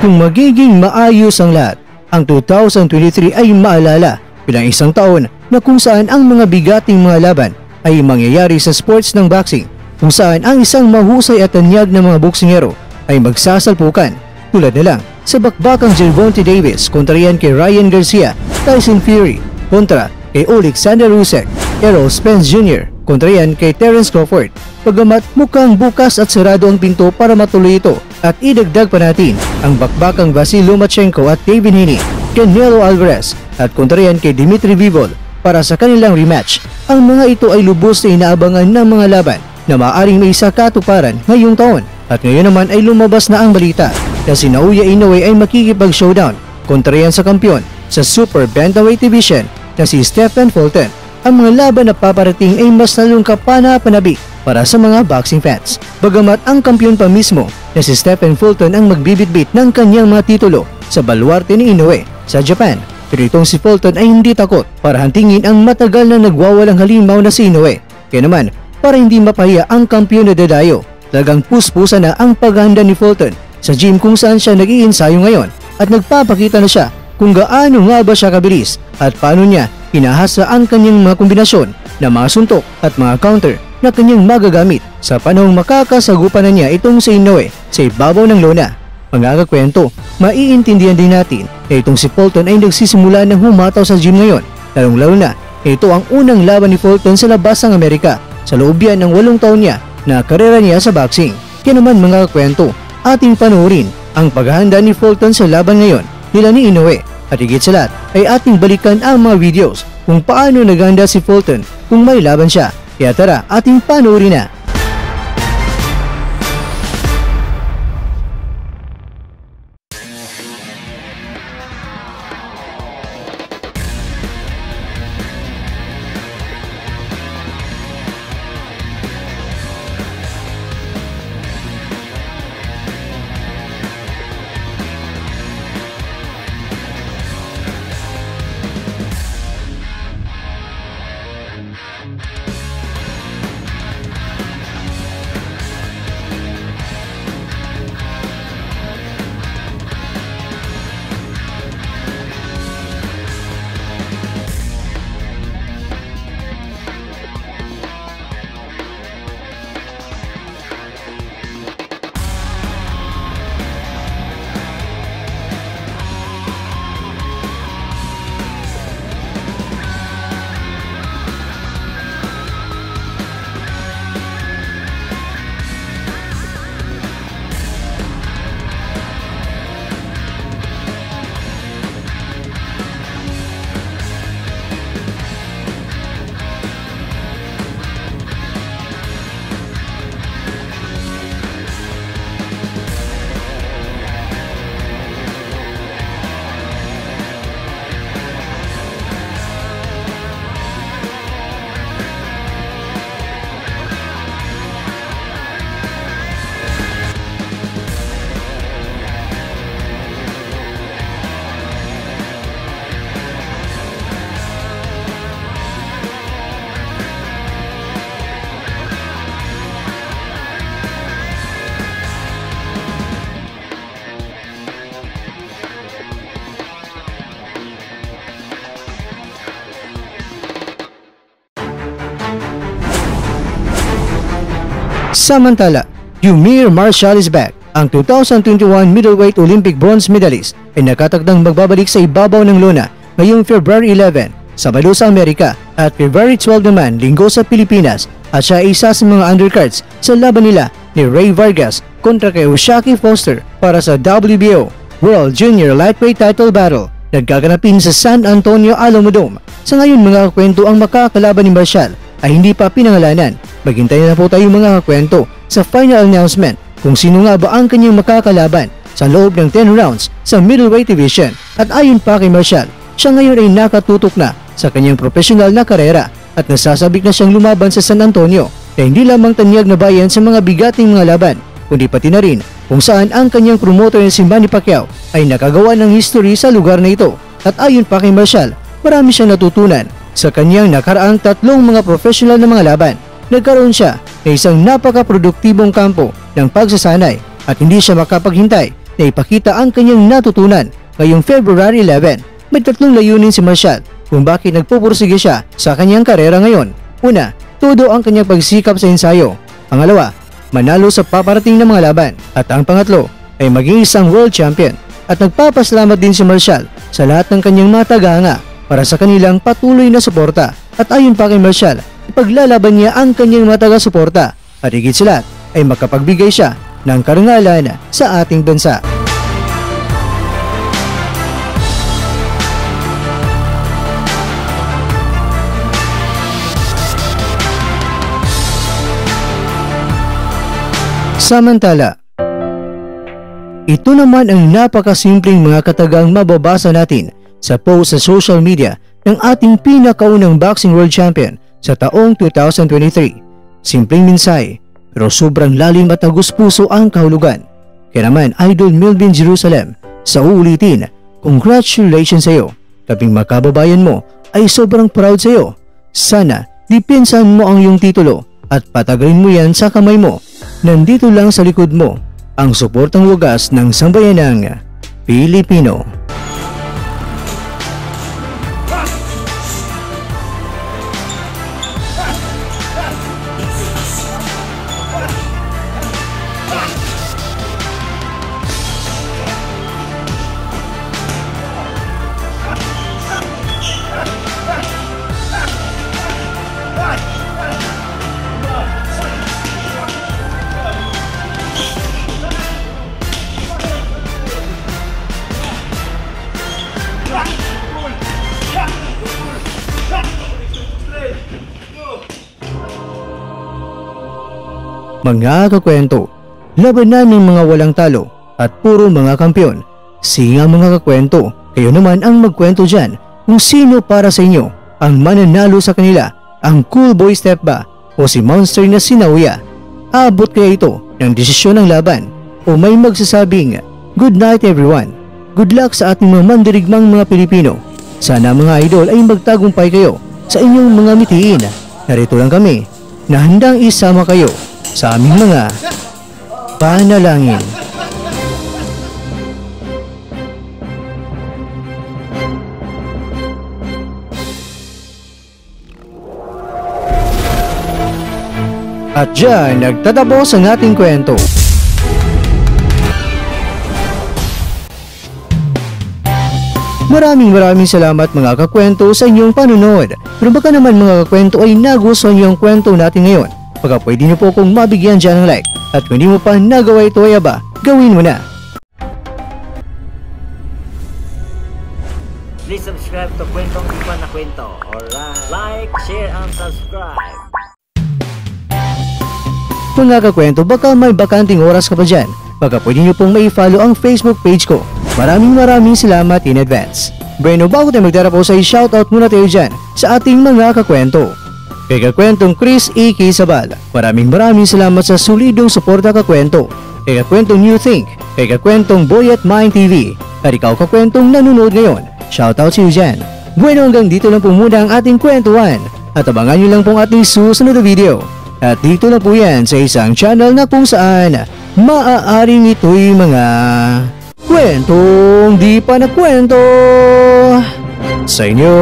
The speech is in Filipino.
kung magiging maayos ang lahat. Ang 2023 ay maalala bilang isang taon na kung saan ang mga bigating mga laban ay mangyayari sa sports ng boxing, kung saan ang isang mahusay at tanyag na mga boksingero ay magsasalpukan, tulad na lang sa bakbakang Gervonta Davis kontra yan kay Ryan Garcia, Tyson Fury kontra kay Alexander Usyk, Errol Spence Jr. kontra yan kay Terence Crawford. Bagamat mukhang bukas at sarado ang pinto para matuloy ito, at idagdag pa natin ang bakbakang Vasyl Lomachenko at David Haney, Canelo Alvarez at kontra yan kay Dmitry Bivol para sa kanilang rematch. Ang mga ito ay lubos na inaabangan ng mga laban na maaaring may isa katuparan ngayong taon. At ngayon naman ay lumabas na ang balita na si Naoya Inoue ay makikipag-showdown kontra yan sa kampiyon sa Super Bantamweight Division na si Stephen Fulton. Ang mga laban na paparating ay mas lalong kapana-panabi para sa mga boxing fans. Bagamat ang kampiyon pa mismo na si Stephen Fulton ang magbibitbit ng kanyang mga titulo sa baluarte ni Inoue sa Japan. Pero itong si Fulton ay hindi takot para hantingin ang matagal na nagwawalang halimaw na si Inoue. Kaya naman, para hindi mapahiya ang kampiyon na dadayo, talagang puspusa na ang paghahanda ni Fulton sa gym kung saan siya nag-iinsayo ngayon at nagpapakita na siya kung gaano nga ba siya kabilis at paano niya hinahasa ang kanyang mga kombinasyon na mga suntok at mga counter na kanyang magagamit sa panahong makakasagupan na niya itong si Inoue sa ibabaw ng lona. Mga kakwento, maiintindihan din natin na itong si Fulton ay nagsisimula ng humataw sa gym ngayon, lalong-lalo na ito ang unang laban ni Fulton sa labas ng Amerika sa loob yan ng 8 taon niya na karera niya sa boxing. Kaya naman mga kakwento, ating panoorin ang paghahanda ni Fulton sa laban ngayon nila ni Inoue, at higit sa lahat ay ating balikan ang mga videos kung paano naghahanda si Fulton kung may laban siya. Kaya tara, ating panoorin na. Samantala, Eumir Marshall is back. Ang 2021 middleweight Olympic bronze medalist ay nakatakdang magbabalik sa ibabaw ng lona ngayong February 11, Sabado sa Amerika, at February 12 naman, Linggo sa Pilipinas, at siya ay isa sa mga undercards sa laban nila ni Ray Vargas kontra kay O'Shaquie Foster para sa WBO World Junior Lightweight Title Battle nagkaganapin sa San Antonio Alamodome. Sa ngayon mga kakwento, ang makakalaban ni Marshall ay hindi pa pinangalanan. Maghintay na po tayo mga kakwento sa final announcement kung sino nga ba ang kanyang makakalaban sa loob ng 10 rounds sa middleweight division. At ayon pa kay Marshall, siya ngayon ay nakatutok na sa kanyang profesional na karera at nasasabik na siyang lumaban sa San Antonio na hindi lamang tanyag na bayan sa mga bigating mga laban, kundi pati na rin kung saan ang kanyang promoter na si Manny Pacquiao ay nakagawa ng history sa lugar na ito. At ayon pa kay Marshall, marami siyang natutunan sa kanyang nakaraang 3 mga profesional na mga laban. Nagkaroon siya ng isang napaka-produktibong kampo ng pagsasanay at hindi siya makapaghintay na ipakita ang kanyang natutunan ngayong February 11. May tatlong layunin si Marshall kung bakit nagpupursige siya sa kanyang karera ngayon. Una, todo ang kanyang pagsikap sa ensayo. Pangalawa, manalo sa paparating na mga laban. At ang pangatlo ay maging isang world champion. At nagpapasalamat din si Marshall sa lahat ng kanyang mataganga para sa kanilang patuloy na suporta. At ayon pa kay Marshall, ipaglalaban niya ang kanyang mataga-suporta at higit sa lahat ay makapagbigay siya ng karangalan sa ating bansa. Samantala, ito naman ang napakasimpleng mga katagang mababasa natin sa post sa social media ng ating pinakaunang boxing world champion sa taong 2023. Simpleng mensahe pero sobrang lalim at tagus-puso ang kahulugan. Kaya naman Idol Melvin Jerusalem, sa uulitin, congratulations sa iyo. Kaping makababayan mo ay sobrang proud sa iyo. Sana dipinsan mo ang iyong titulo at patagalin mo yan sa kamay mo. Nandito lang sa likod mo ang suportang wagas ng sambayanang Pilipino. Mga kakwento, labanan ng mga walang talo at puro mga kampiyon. Singa mga kakwento, kayo naman ang magkwento dyan kung sino para sa inyo ang mananalo sa kanila, ang Cool Boy Step ba o si Monster na Sinauya. Abot kaya ito ng desisyon ng laban o may magsasabing good night everyone. Good luck sa ating mga mandirigmang mga Pilipino. Sana mga idol ay magtagumpay kayo sa inyong mga mitiin. Narito lang kami na handang isama kayo sa aming mga panalangin. At dyan nagtatapos ang ating kwento. Maraming salamat mga kakwento sa inyong panunood. Pero baka naman mga kakwento ay nagustuhan niyo ang kwento natin ngayon. Baka pwede niyo po kong mabigyan dyan ng like. At kung hindi mo pa nagawa ito ay aba, gawin mo na. Please subscribe to Kwentong Di Pa Na Kwento. Alright, like, share, and subscribe. Mga kakwento, baka may bakanting oras ka pa dyan. Baka pwede niyo pong mai-follow ang Facebook page ko. Maraming salamat in advance. Bueno, bago tayo magtara po sa shoutout muna tayo dyan sa ating mga kakwento. Kay kakwentong Chris E. Sabal, maraming salamat sa solidong suporta kakwento. Kay kakwentong New Think, kay kakwentong Boy at Mind TV, at ikaw kakwentong nanonood ngayon, shoutout sa iyo dyan. Bueno, hanggang dito lang po muna ang ating kwentuhan at abangan nyo lang pong ating susunod na video. At dito lang po yan sa isang channel na kung saan maaaring ito'y mga kwentong di pa na kwento sa inyo.